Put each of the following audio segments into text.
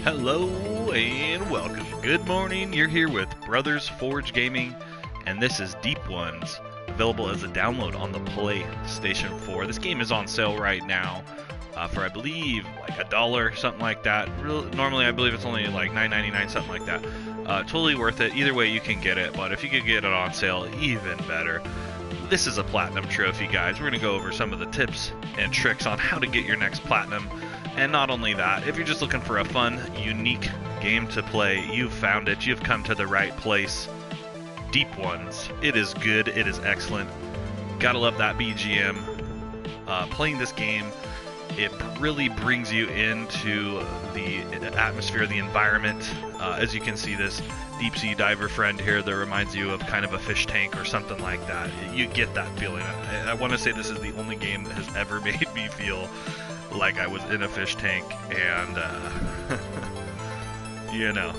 Hello and welcome. Good morning. You're here with Brothers Forge Gaming, and this is Deep Ones, available as a download on the PlayStation 4. This game is on sale right now for I believe like $1, something like that. Normally, I believe it's only like $9.99, something like that. Totally worth it. Either way, you can get it, but if you could get it on sale, even better. This is a platinum trophy, guys. We're going to go over some of the tips and tricks on how to get your next platinum. And not only that, if you're just looking for a fun, unique game to play, you've found it. You've come to the right place. Deep Ones. It is good. It is excellent. Gotta love that BGM. Playing this game, it really brings you into the atmosphere, the environment. As you can see, this deep sea diver friend here that reminds you of kind of a fish tank or something like that. You get that feeling. I want to say this is the only game that has ever made me feel like I was in a fish tank, and you know,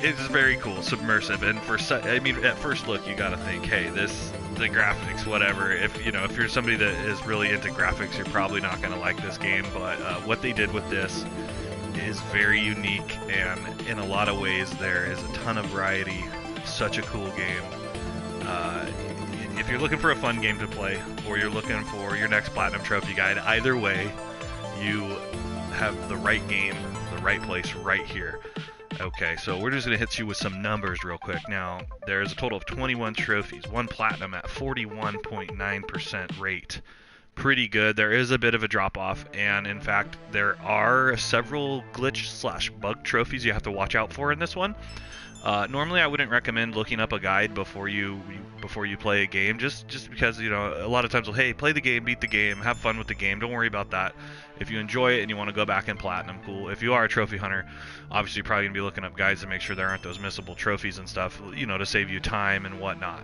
it's very cool, submersive. And I mean, at first look, you gotta think, hey, the graphics, whatever. If you're somebody that is really into graphics, you're probably not gonna like this game. But what they did with this is very unique, and in a lot of ways, there is a ton of variety. Such a cool game. If you're looking for a fun game to play, or you're looking for your next Platinum Trophy guide, either way, you have the right game, the right place, right here. Okay, so we're just going to hit you with some numbers real quick. Now, there's a total of 21 trophies, one Platinum at 41.9% rate. Pretty good. There is a bit of a drop-off, and in fact, there are several glitch/bug trophies you have to watch out for in this one. Normally, I wouldn't recommend looking up a guide before you play a game, just because, you know, a lot of times, well, hey, play the game, beat the game, have fun with the game. Don't worry about that. If you enjoy it and you want to go back in platinum, cool. If you are a trophy hunter, obviously you're probably gonna be looking up guides to make sure there aren't those missable trophies and stuff, you know, to save you time and whatnot.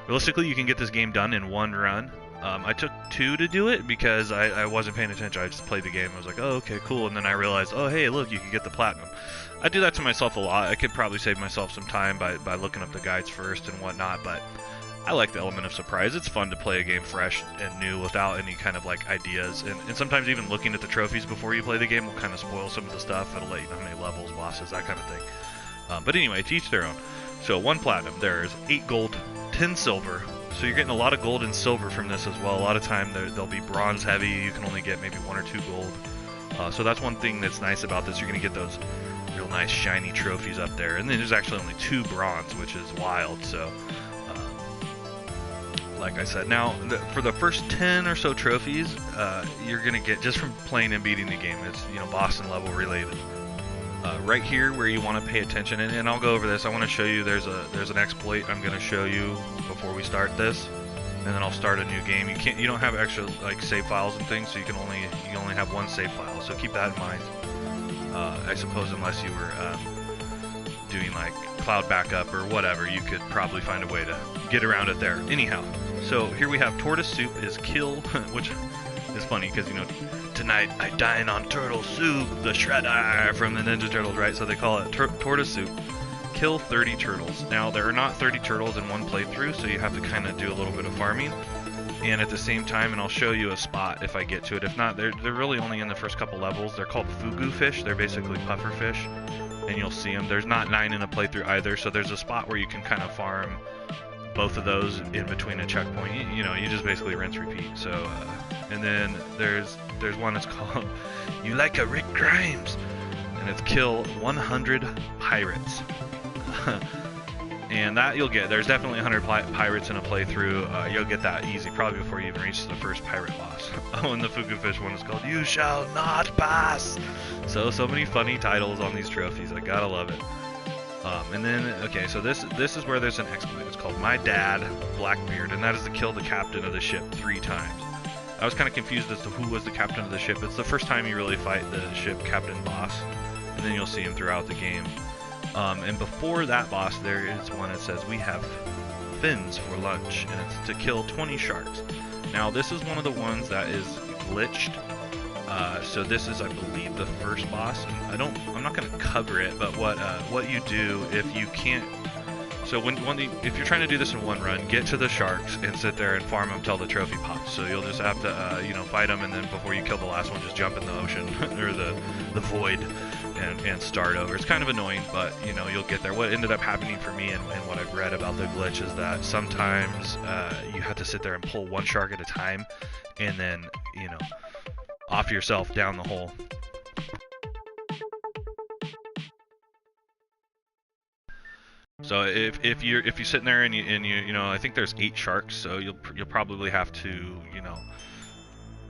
Realistically, you can get this game done in one run. I took 2 to do it because I wasn't paying attention. I just played the game. I was like, oh, okay, cool. And then I realized, oh, hey, look, you can get the platinum. I do that to myself a lot. I could probably save myself some time by looking up the guides first and whatnot, but I like the element of surprise. It's fun to play a game fresh and new without any kind of like ideas. And sometimes even looking at the trophies before you play the game will kind of spoil some of the stuff. It'll let you know how many levels, bosses, that kind of thing. But anyway, to each their own. So 1 platinum, there's 8 gold, 10 silver. So you're getting a lot of gold and silver from this as well. A lot of time they'll be bronze heavy. You can only get maybe 1 or 2 gold. So that's one thing that's nice about this. You're going to get those real nice shiny trophies up there. And then there's actually only 2 bronze, which is wild. So, like I said, now for the first 10 or so trophies, you're going to get just from playing and beating the game. It's, you know, boss and level related. Right here where you want to pay attention, and I'll go over this. I want to show you there's an exploit I'm going to show you before we start this, and then I'll start a new game. You don't have extra like save files and things, so you only have 1 save file. So keep that in mind. I suppose unless you were doing like cloud backup or whatever, you could probably find a way to get around it there. Anyhow, so here we have tortoise soup is kill, which is funny because, you know, tonight I dine on turtle soup, the shredder from the Ninja Turtles, right? So they call it tortoise soup. Kill 30 turtles. Now, there are not 30 turtles in one playthrough, so you have to kind of do a little bit of farming. And at the same time, and I'll show you a spot if I get to it. If not, they're really only in the first couple levels. They're called fugu fish. They're basically puffer fish, and you'll see them. There's not 9 in a playthrough either, so there's a spot where you can kind of farm both of those in between a checkpoint. You know, you just basically rinse, repeat. So, and then there's one that's called You Like a Rick Grimes, and it's kill 100 pirates. And that you'll get. There's definitely 100 pirates in a playthrough. You'll get that easy, probably before you even reach the first pirate boss. Oh, and the fugu fish one is called You Shall Not Pass. So many funny titles on these trophies. I gotta love it. And then, okay, so this is where there's an exploit. It's called My Dad Blackbeard, and that is to kill the captain of the ship 3 times. I was kind of confused as to who was the captain of the ship. It's the first time you really fight the ship captain boss, and then you'll see him throughout the game. And before that boss, there is one that says, we have fins for lunch, and it's to kill 20 sharks. Now, this is one of the ones that is glitched. So this is, I believe, the first boss. I'm not going to cover it, but what you do if you can't So if you're trying to do this in one run, get to the sharks and sit there and farm them till the trophy pops. So you'll just have to, fight them, and then before you kill the last one, just jump in the ocean or the void and start over. It's kind of annoying, but you'll get there. What ended up happening for me and what I've read about the glitch is that sometimes you have to sit there and pull one shark at a time, and then off yourself down the hole. So if you're sitting there and you I think there's 8 sharks, so you'll probably have to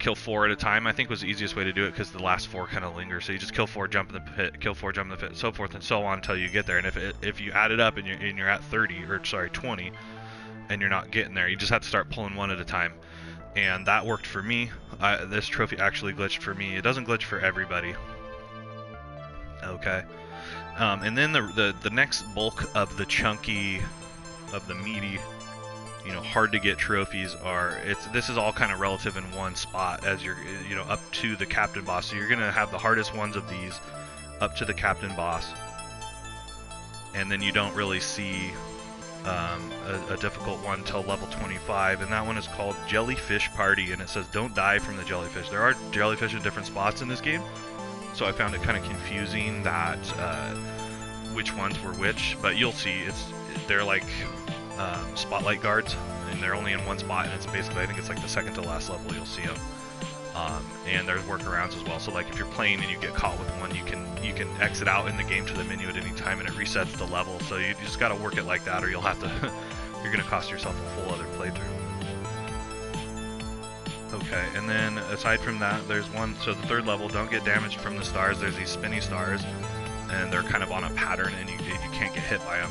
kill 4 at a time. I think was the easiest way to do it because the last 4 kind of linger. So you just kill 4, jump in the pit, kill 4, jump in the pit, so forth and so on until you get there. And if you add it up and you're at 20, and you're not getting there, you just have to start pulling one at a time. And that worked for me. This trophy actually glitched for me. It doesn't glitch for everybody. Okay. And then the next bulk of the chunky, of the meaty, hard to get trophies this is all kind of relative in one spot as you're, up to the captain boss. So you're gonna have the hardest ones of these up to the captain boss, and then you don't really see a difficult one till level 25, and that one is called Jellyfish Party, and it says don't die from the jellyfish. There are jellyfish in different spots in this game. So I found it kind of confusing that which ones were which, but you'll see they're like spotlight guards, and they're only in one spot, and it's basically, I think it's like the second to last level you'll see them. And there's workarounds as well. So like if you're playing and you get caught with one, you can exit out in the game to the menu at any time, and it resets the level. So you just got to work it like that, or you'll have to you're gonna cost yourself a full other playthrough. Okay, and then aside from that, there's one, so the 3rd level, don't get damaged from the stars. There's these spinny stars, and they're kind of on a pattern, and you can't get hit by them.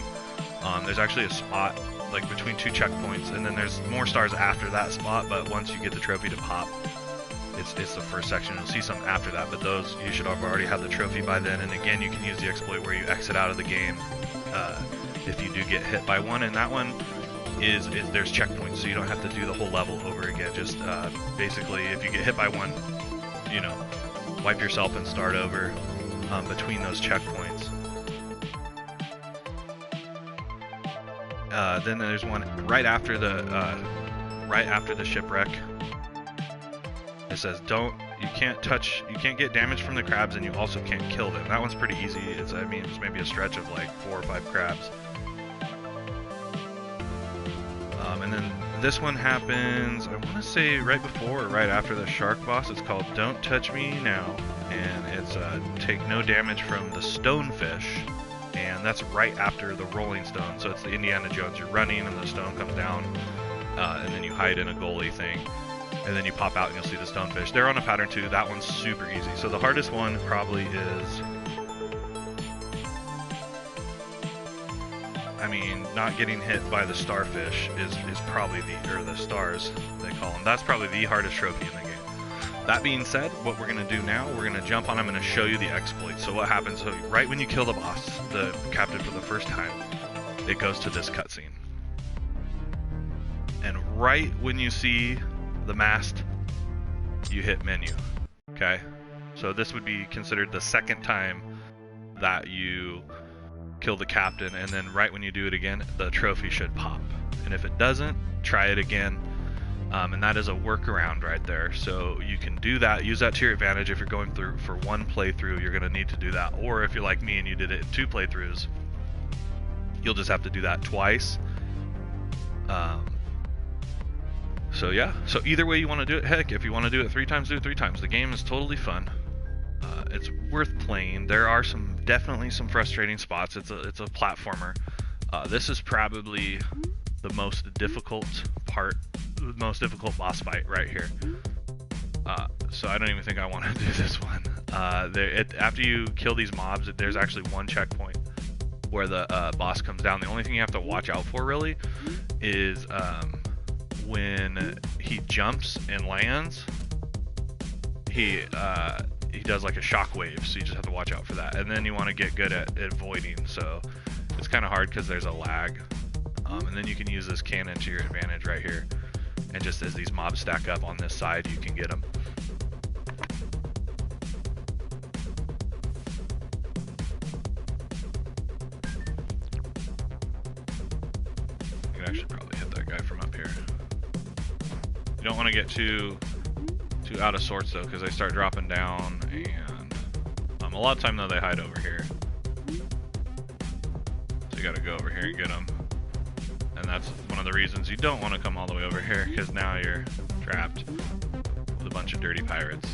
There's actually a spot, like between 2 checkpoints, and then there's more stars after that spot, but once you get the trophy to pop, it's the first section. You'll see some after that, but those, you should have already had the trophy by then, and again, you can use the exploit where you exit out of the game if you do get hit by one, and that one is there's checkpoints, so you don't have to do the whole level over again. Just basically, if you get hit by one, wipe yourself and start over between those checkpoints. Then there's one right after the shipwreck. It says you can't get damage from the crabs, and you also can't kill them. That one's pretty easy. It's maybe a stretch of like 4 or 5 crabs. And then this one happens, I want to say right before or right after the shark boss. It's called Don't Touch Me Now, and it's take no damage from the stonefish, and that's right after the rolling stone. So it's the Indiana Jones. You're running and the stone comes down, and then you hide in a goalie thing, and then you pop out and you'll see the stonefish. They're on a pattern too. That one's super easy. So the hardest one probably is, not getting hit by the starfish is probably the stars, they call them. That's probably the hardest trophy in the game. That being said, what we're going to do now, we're going to jump on. I'm going to show you the exploit. So what happens, so right when you kill the boss, the captain for the first time, it goes to this cutscene. And right when you see the mast, you hit menu. Okay? So this would be considered the second time that you kill the captain, and then right when you do it again, the trophy should pop. And if it doesn't, try it again. And that is a workaround right there. So you can do that, use that to your advantage. If you're going through for one playthrough, you're going to need to do that. Or if you're like me and you did it in 2 playthroughs, you'll just have to do that twice. So yeah, so either way you want to do it, heck, if you want to do it 3 times, do it 3 times. The game is totally fun. It's worth playing. There are definitely some frustrating spots. It's a platformer. This is probably the most difficult part, the most difficult boss fight right here. So I don't even think I want to do this one. After you kill these mobs, there's actually one checkpoint where the boss comes down. The only thing you have to watch out for really is when he jumps and lands, he does like a shockwave, so you just have to watch out for that. And then you want to get good at avoiding, so it's kind of hard because there's a lag. And then you can use this cannon to your advantage right here, and just as these mobs stack up on this side, you can get them. You don't want to get too out of sorts though, because they start dropping down, and a lot of time though they hide over here. So you got to go over here and get them. And that's one of the reasons you don't want to come all the way over here, because now you're trapped with a bunch of dirty pirates.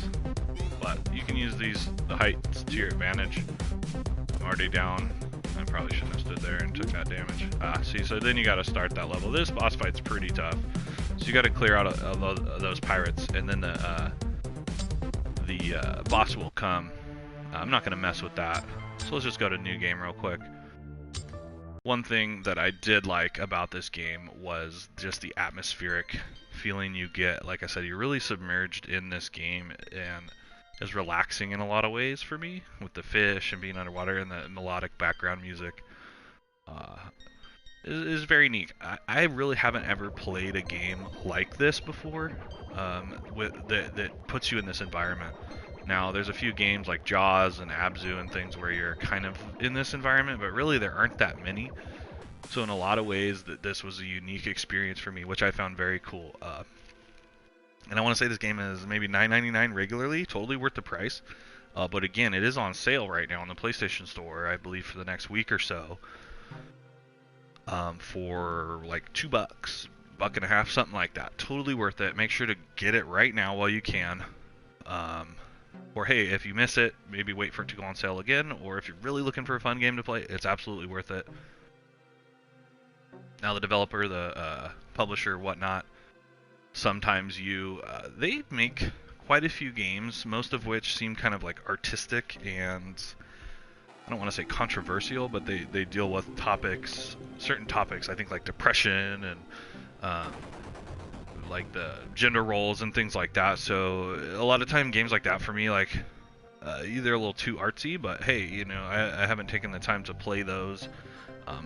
But you can use the heights to your advantage. I'm already down. I probably shouldn't have stood there and took that damage. See, so then you got to start that level. This boss fight's pretty tough. So you got to clear out of those pirates, and then the boss will come. I'm not going to mess with that. So let's just go to new game real quick. One thing that I did like about this game was just the atmospheric feeling you get. Like I said, you're really submerged in this game, and is relaxing in a lot of ways for me, with the fish and being underwater and the melodic background music. Is very neat. I really haven't ever played a game like this before, that puts you in this environment. Now, there's a few games like Jaws and Abzu and things where you're kind of in this environment, but really there aren't that many. So in a lot of ways, this was a unique experience for me, which I found very cool. And I want to say this game is maybe $9.99 regularly, totally worth the price. But again, it is on sale right now on the PlayStation Store, I believe, for the next week or so. For like $2, $1.50, something like that. Totally worth it. Make sure to get it right now while you can. Or hey, if you miss it, maybe wait for it to go on sale again. Or if you're really looking for a fun game to play, it's absolutely worth it. Now the developer, the publisher, whatnot, sometimes they make quite a few games, most of which seem kind of like artistic and I don't want to say controversial, but they deal with certain topics, I think like depression and like the gender roles and things like that. So a lot of time games like that for me, like either a little too artsy, but hey, you know, I haven't taken the time to play those,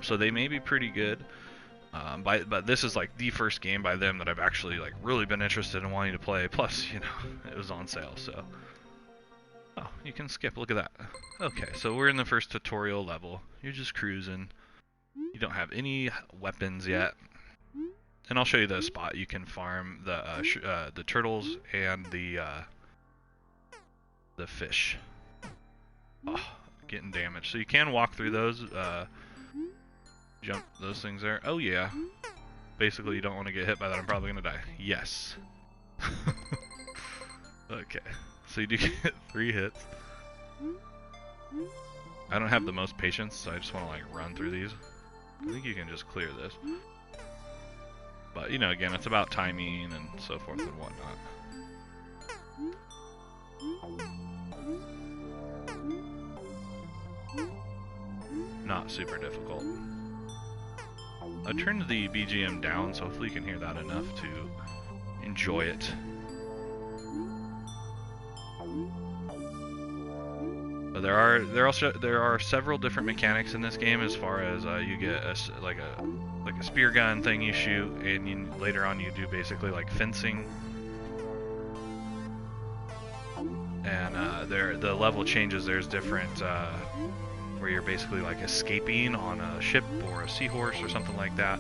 so they may be pretty good. But this is like the first game by them that I've actually like really been interested in wanting to play. Plus, you know, it was on sale, so. Oh, you can skip. Look at that. Okay, so we're in the first tutorial level. You're just cruising. You don't have any weapons yet. And I'll show you the spot you can farm the turtles and the fish. Oh, getting damaged. So you can walk through those. Jump those things there. Oh yeah. Basically, you don't want to get hit by that. I'm probably gonna die. Yes. Okay. So you do get 3 hits. I don't have the most patience, so I just want to like run through these. I think you can just clear this. But you know, again, it's about timing and so forth and whatnot. Not super difficult. I turned the BGM down, so hopefully you can hear that enough to enjoy it. But there are several different mechanics in this game, as far as you get a spear gun thing you shoot, and later on you do basically like fencing. And the level changes. There's different where you're basically like escaping on a ship or a seahorse or something like that.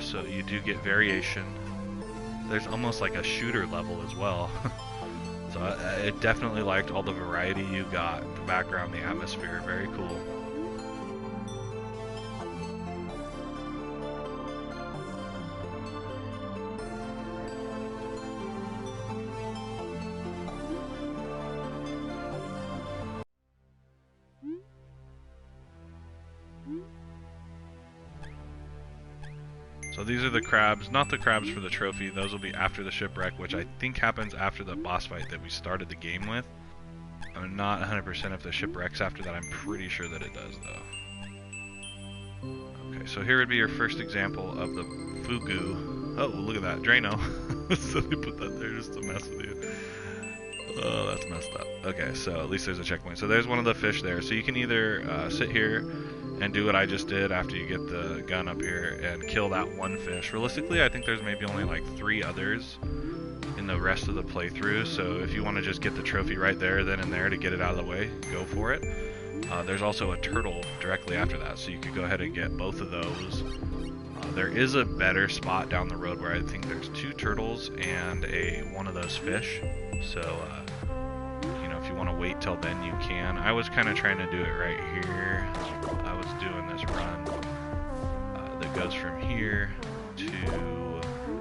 So you do get variation. There's almost like a shooter level as well. So I definitely liked all the variety you got, the background, the atmosphere, very cool. So these are the crabs, not the crabs for the trophy. Those will be after the shipwreck, which I think happens after the boss fight that we started the game with. I'm not 100% if the shipwreck's after that. I'm pretty sure that it does, though. Okay, so here would be your first example of the fugu. Oh, look at that, Drano. So they put that there just to mess with you. Oh, that's messed up. Okay, so at least there's a checkpoint. So there's one of the fish there. So you can either sit here and do what I just did after you get the gun up here and kill that one fish. Realistically, I think there's maybe only like 3 others in the rest of the playthrough. So if you want to just get the trophy right there, then and there to get it out of the way, go for it. There's also a turtle directly after that, so you could go ahead and get both of those. there is a better spot down the road where I think there's 2 turtles and one of those fish. So, you know, if you want to wait till then, you can. I was kind of trying to do it right here. I was doing this run that goes from here to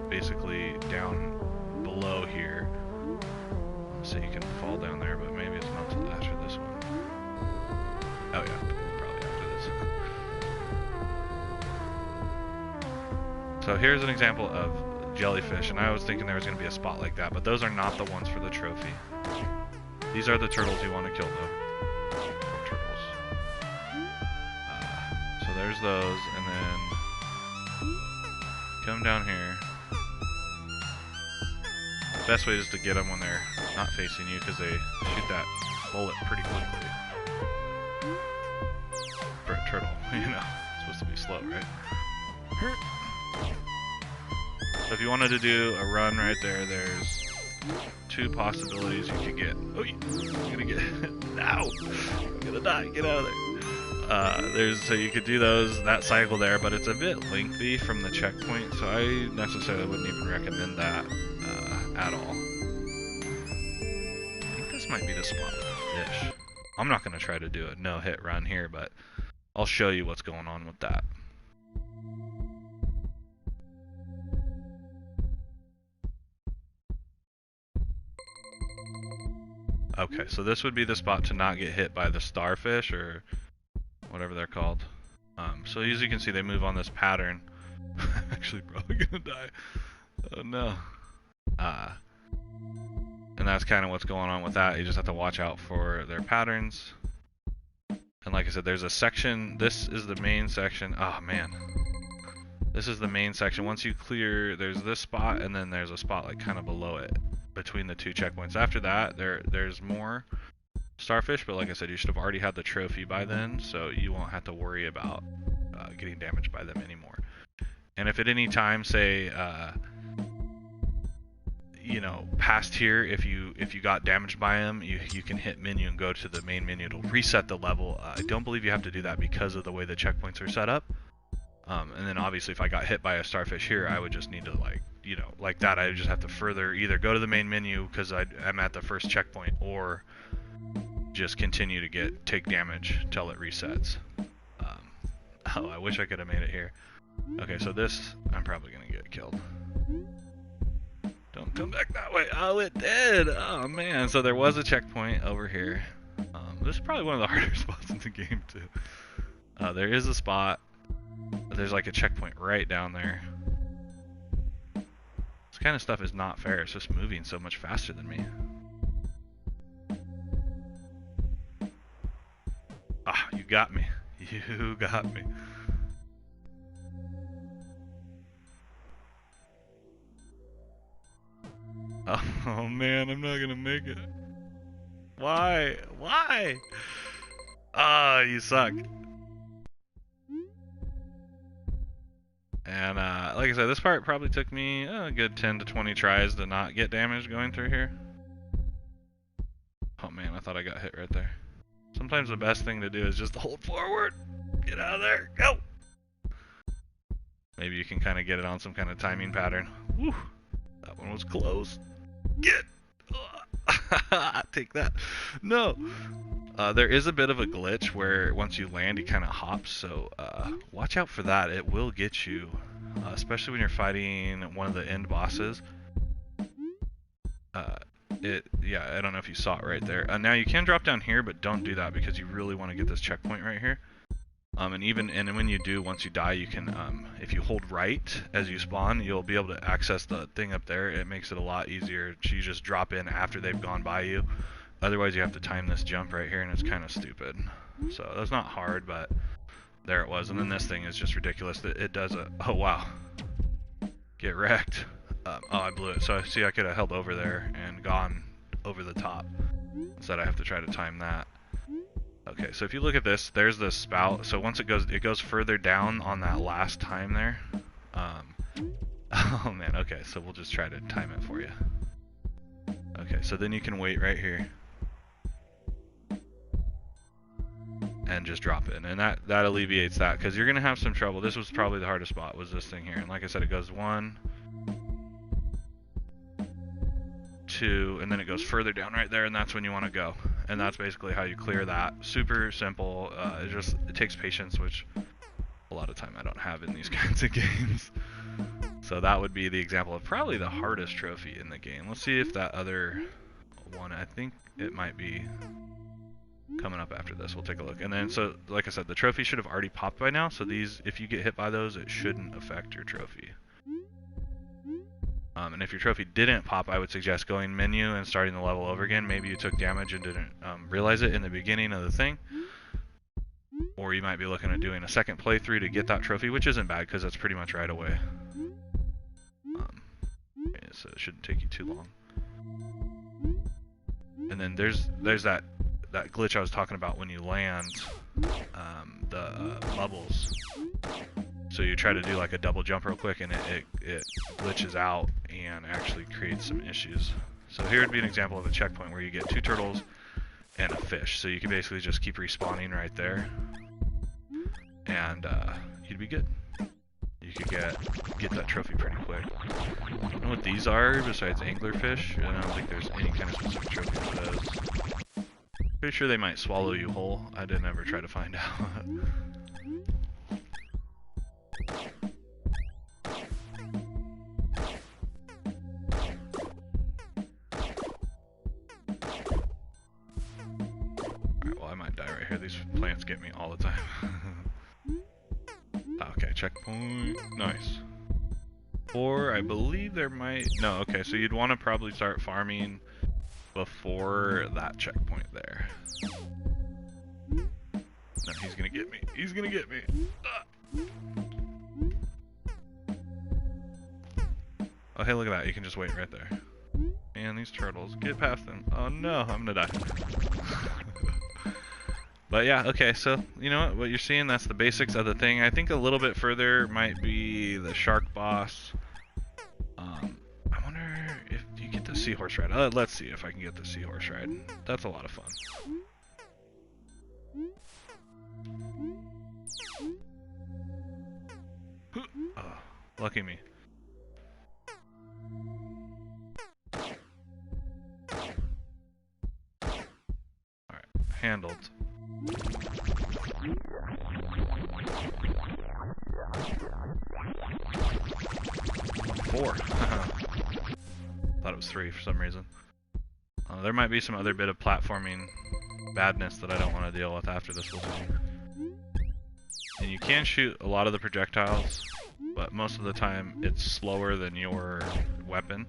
basically down below here. So you can fall down there, but maybe it's not till after this one. Oh yeah, probably after this. So here's an example of jellyfish, and I was thinking there was going to be a spot like that, but those are not the ones for the trophy. These are the turtles you want to kill, though. From turtles. So there's those, and then come down here. The best way is to get them when they're not facing you, because they shoot that bullet pretty quickly. For a turtle, you know, it's supposed to be slow, right? So if you wanted to do a run right there, there's 2 possibilities you could get. Oh, I'm gonna get no, I'm gonna die. Get out of there. So you could do that cycle there, but it's a bit lengthy from the checkpoint, so I necessarily wouldn't even recommend that at all. I think this might be the spot with the fish. I'm not gonna try to do a no-hit run here, but I'll show you what's going on with that. Okay, so this would be the spot to not get hit by the starfish, or whatever they're called. So as you can see, they move on this pattern. I'm actually probably gonna die. Oh no. And that's kind of what's going on with that. You just have to watch out for their patterns. And like I said, there's a section. This is the main section. Oh man. This is the main section. Once you clear, there's this spot, and then there's a spot like kind of below it, between the 2 checkpoints. After that, there's more starfish, but like I said, you should have already had the trophy by then, so you won't have to worry about getting damaged by them anymore. And if at any time, say, you know, past here, if you got damaged by them, you can hit menu and go to the main menu. It'll reset the level. I don't believe you have to do that because of the way the checkpoints are set up. And then obviously, if I got hit by a starfish here, I would just need to, like, you know, like that, I would just have to further either go to the main menu because I'm at the first checkpoint, or just continue to take damage till it resets. Oh, I wish I could have made it here. Okay, so this, I'm probably gonna get killed. Don't come back that way. Oh, it did. Oh man. So there was a checkpoint over here. This is probably one of the harder spots in the game too. There is a spot. There's like a checkpoint right down there. This kind of stuff is not fair. It's just moving so much faster than me. Ah, you got me. You got me. Oh man, I'm not gonna make it. Why? Why? Ah, you suck. And like I said, this part probably took me a good 10 to 20 tries to not get damaged going through here. Oh man, I thought I got hit right there. Sometimes the best thing to do is just hold forward. Get out of there. Go! Maybe you can kind of get it on some kind of timing pattern. Woo! That one was close. Get! Take that. No! There is a bit of a glitch where once you land, he kind of hops, so watch out for that. It will get you, especially when you're fighting one of the end bosses. Yeah, I don't know if you saw it right there. Now you can drop down here, but don't do that because you really want to get this checkpoint right here. And when you do, once you die, you can, if you hold right as you spawn, you'll be able to access the thing up there. It makes it a lot easier. You just drop in after they've gone by you. Otherwise, you have to time this jump right here, and it's kind of stupid. So that's not hard, but there it was. And then this thing is just ridiculous. It does a, oh wow, get wrecked. Oh, I blew it. So see, I could have held over there and gone over the top. Instead, I have to try to time that. Okay, so if you look at this, there's the spout. So once it goes further down on that last time there. Oh man, okay, so we'll just try to time it for you. Okay, so then you can wait right here. and just drop it in, and that alleviates that, because you're gonna have some trouble. This was probably the hardest spot, was this thing here, and like I said, it goes 1, 2, and then it goes further down right there, and that's when you want to go, and that's basically how you clear that. Super simple. It takes patience, which a lot of time I don't have in these kinds of games. So that would be the example of probably the hardest trophy in the game. Let's see if that other one, I think it might be coming up after this. We'll take a look. And then, so like I said, the trophy should have already popped by now, so these, if you get hit by those, it shouldn't affect your trophy. And if your trophy didn't pop, I would suggest going menu and starting the level over again. Maybe you took damage and didn't realize it in the beginning of the thing. Or you might be looking at doing a second playthrough to get that trophy, which isn't bad because that's pretty much right away. So it shouldn't take you too long. And then there's that glitch I was talking about when you land the bubbles. So you try to do like a double jump real quick, and it glitches out and actually creates some issues. So here would be an example of a checkpoint where you get 2 turtles and a fish. So you can basically just keep respawning right there, and you'd be good. You could get that trophy pretty quick. I don't know what these are besides anglerfish. I don't think there's any kind of specific trophy for those. Pretty sure they might swallow you whole. I didn't ever try to find out. Alright, well I might die right here. These plants get me all the time. Okay, checkpoint. Nice. Or I believe there might... No, okay, so you'd want to probably start farming before that checkpoint there. No, he's gonna get me. He's gonna get me. Oh, hey, look at that. You can just wait right there. Man, these turtles. Get past them. Oh no, I'm gonna die. But yeah, okay, so you know what you're seeing, that's the basics of the thing. I think a little bit further might be the shark boss. I wonder if you get the seahorse ride. Let's see if I can get the seahorse ride. That's a lot of fun. Oh, lucky me. Alright, handled. 4. Thought it was 3 for some reason. There might be some other bit of platforming badness that I don't want to deal with after this level. And you can shoot a lot of the projectiles, but most of the time it's slower than your weapon.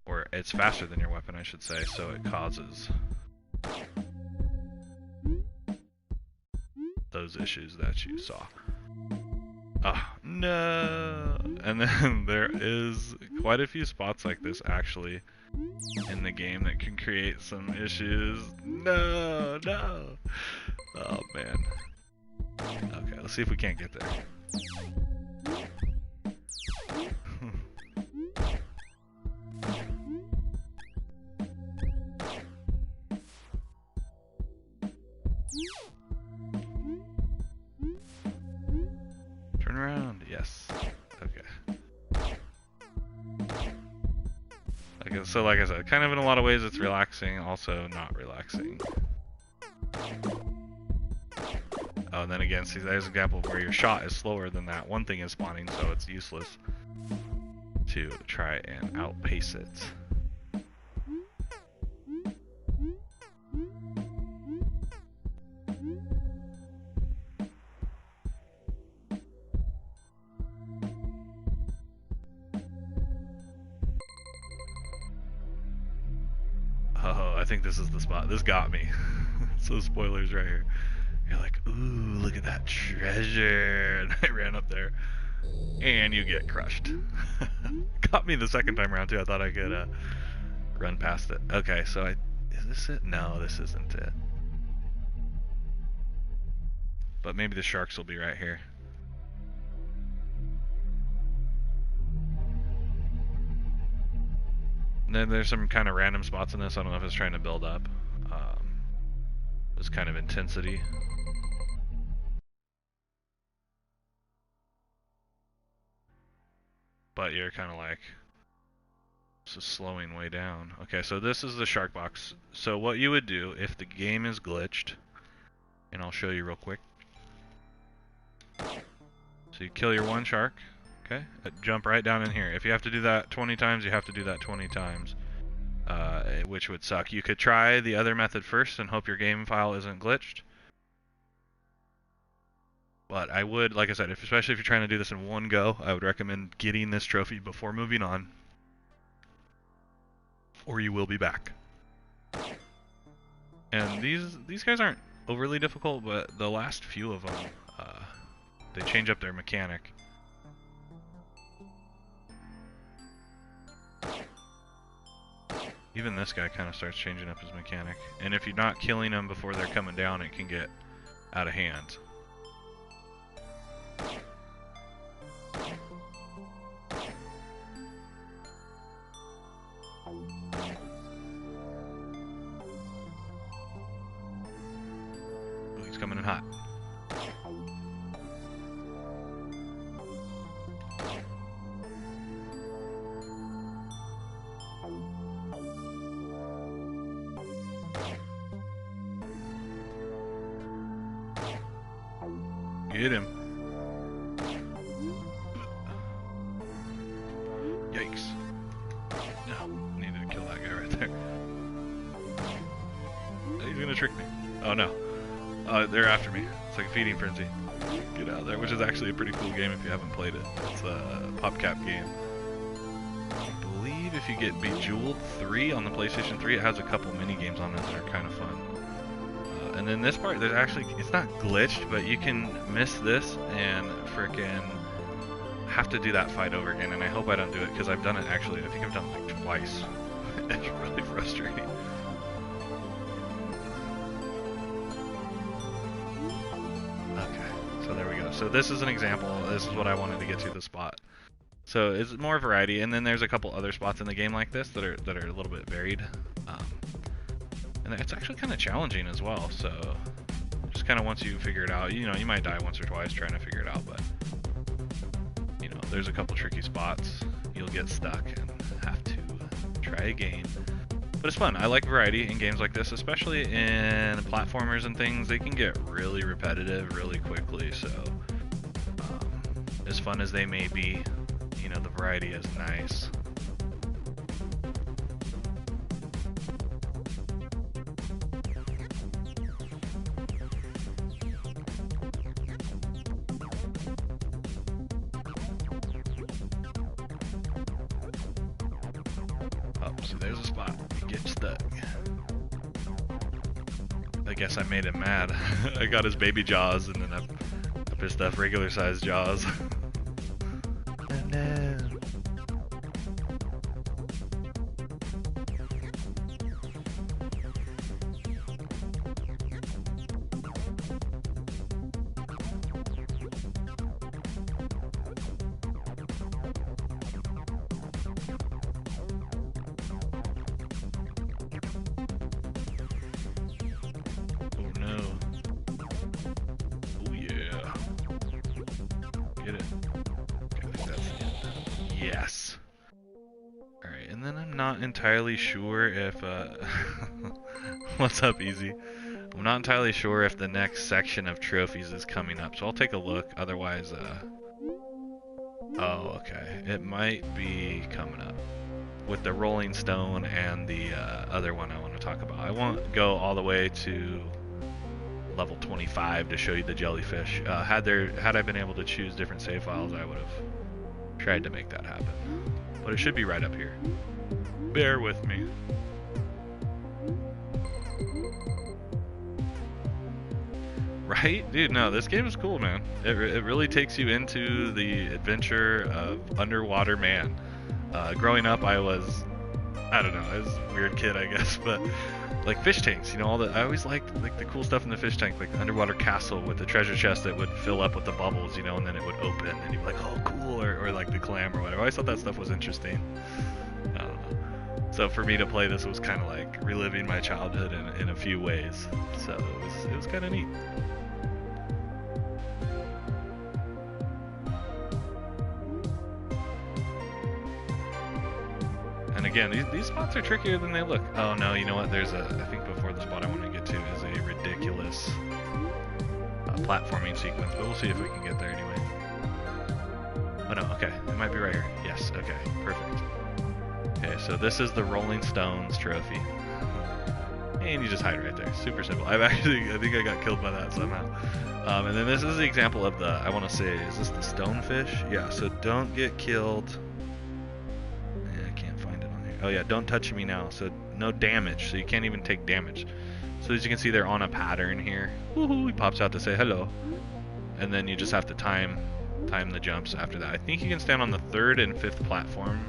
Or it's faster than your weapon, I should say, so it causes those issues that you saw. Ah, no! And then there is quite a few spots like this actually in the game that can create some issues. No, no! Oh man. Okay, let's see if we can't get there. Turn around, yes. Okay. So like I said, kind of in a lot of ways it's relaxing, also not relaxing. Oh, and then again, see, there's an example of where your shot is slower than that one thing is spawning, so it's useless to try and outpace it. Oh, I think this is the spot. This got me. So spoilers right here. You're like, ooh, look at that treasure. And I ran up there. And you get crushed. Got me the second time around too. I thought I could run past it. Okay, so is this it? No, this isn't it. But maybe the sharks will be right here. And then there's some kind of random spots in this. I don't know if it's trying to build up. this kind of intensity. But you're kind of like, this is slowing way down. Okay, so this is the shark box. So what you would do if the game is glitched, and I'll show you real quick. So you kill your one shark, okay? Jump right down in here. If you have to do that 20 times, you have to do that 20 times, which would suck. You could try the other method first and hope your game file isn't glitched. But I would, like I said, especially if you're trying to do this in one go, I would recommend getting this trophy before moving on, or you will be back. And these guys aren't overly difficult, but the last few of them, they change up their mechanic. Even this guy kind of starts changing up his mechanic. And if you're not killing them before they're coming down, it can get out of hand. Oh, he's coming in hot. Get him. Yikes. No, needed to kill that guy right there. He's gonna trick me. Oh no. They're after me. It's like a feeding frenzy. Get out of there, which is actually a pretty cool game if you haven't played it. It's a PopCap game. I believe if you get Bejeweled 3 on the PlayStation 3, it has a couple mini games on it that are kind of fun. And then this part, there's actually, it's not glitched, but you can miss this and frickin' have to do that fight over again. And I hope I don't do it because I've done it actually, I think I've done it like twice. It's really frustrating. Okay, so there we go. So this is an example. This is what I wanted to get to, the spot. So it's more variety, and then there's a couple other spots in the game like this that are a little bit varied. And it's actually kind of challenging as well, so just kind of once you figure it out, you know, you might die once or twice trying to figure it out, but, you know, there's a couple tricky spots. You'll get stuck and have to try again. But it's fun. I like variety in games like this, especially in platformers and things. They can get really repetitive really quickly, so as fun as they may be, you know, the variety is nice. So there's a spot. You get stuck. I guess I made him mad. I got his baby jaws and then I pissed off regular sized jaws. Oh no. Yes. Alright, and then I'm not entirely sure if, what's up, Easy? I'm not entirely sure if the next section of trophies is coming up, so I'll take a look, otherwise, oh, okay. It might be coming up with the Rolling Stone and the other one I want to talk about. I won't go all the way to level 25 to show you the jellyfish. Had I been able to choose different save files, I would have tried to make that happen. But it should be right up here. Bear with me. Right? Dude, no, this game is cool, man. It really takes you into the adventure of underwater man. Growing up, I was I was a weird kid, I guess, but like fish tanks, you know, I always liked like the cool stuff in the fish tank, like the underwater castle with the treasure chest that would fill up with the bubbles, you know, and then it would open and you'd be like, oh cool, or like the clam or whatever. I always thought that stuff was interesting. I don't know. So for me to play this was kind of like reliving my childhood in a few ways. So it was kind of neat. And again, these spots are trickier than they look. Oh no, you know what? There's I think before the spot I want to get to is a ridiculous platforming sequence, but we'll see if we can get there anyway. Oh no, okay, it might be right here. Yes, okay, perfect. Okay, so this is the Rolling Stones trophy. And you just hide right there. Super simple. I think I got killed by that somehow. And then this is the example of the, I want to say, is this the stonefish? Yeah, so don't get killed. I can't find it on here. Oh yeah, don't touch me now. So no damage, so you can't even take damage. So as you can see, they're on a pattern here. Woohoo, he pops out to say hello. And then you just have to time the jumps after that. I think you can stand on the 3rd and 5th platform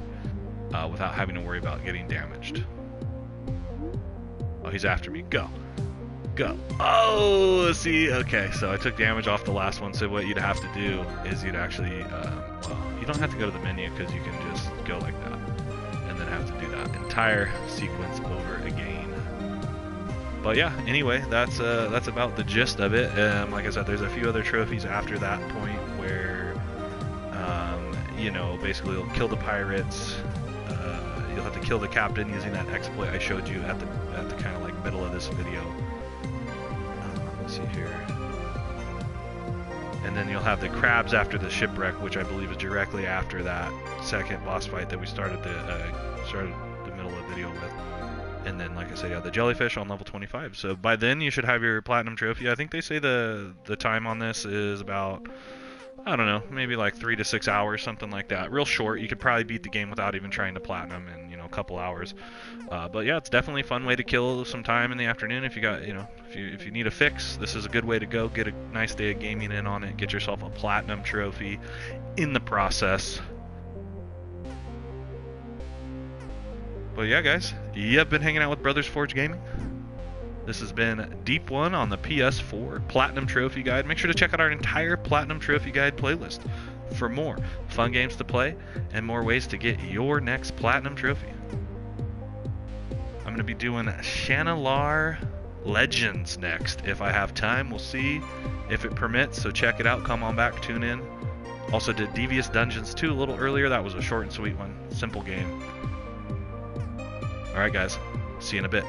without having to worry about getting damaged. Oh, he's after me. Go. Go. Oh, see? Okay, so I took damage off the last one, so what you'd have to do is you'd actually, well, you don't have to go to the menu because you can just go like that and then have to do that entire sequence over again. But yeah, anyway, that's about the gist of it. Like I said, there's a few other trophies after that point where, you know, basically you'll kill the pirates. You'll have to kill the captain using that exploit I showed you at the kind of like middle of this video. Let's see here. And then you'll have the crabs after the shipwreck, which I believe is directly after that second boss fight that we started the middle of the video with. And then, like I said, yeah, the jellyfish on level 25. So by then you should have your platinum trophy. I think they say the time on this is about, I don't know, maybe like 3 to 6 hours, something like that. Real short. You could probably beat the game without even trying to platinum in, you know, a couple hours. But yeah, it's definitely a fun way to kill some time in the afternoon. If you got, you know, if you need a fix, this is a good way to go. Get a nice day of gaming in on it. Get yourself a platinum trophy in the process. But yeah, guys, you've been hanging out with Brothers Forge Gaming. This has been Deep One on the PS4 Platinum Trophy Guide. Make sure to check out our entire Platinum Trophy Guide playlist for more fun games to play and more ways to get your next Platinum Trophy. I'm going to be doing Shanalar Legends next if I have time. We'll see if it permits, so check it out. Come on back, tune in. Also did Devious Dungeons 2 a little earlier. That was a short and sweet one. Simple game. Alright guys, see you in a bit.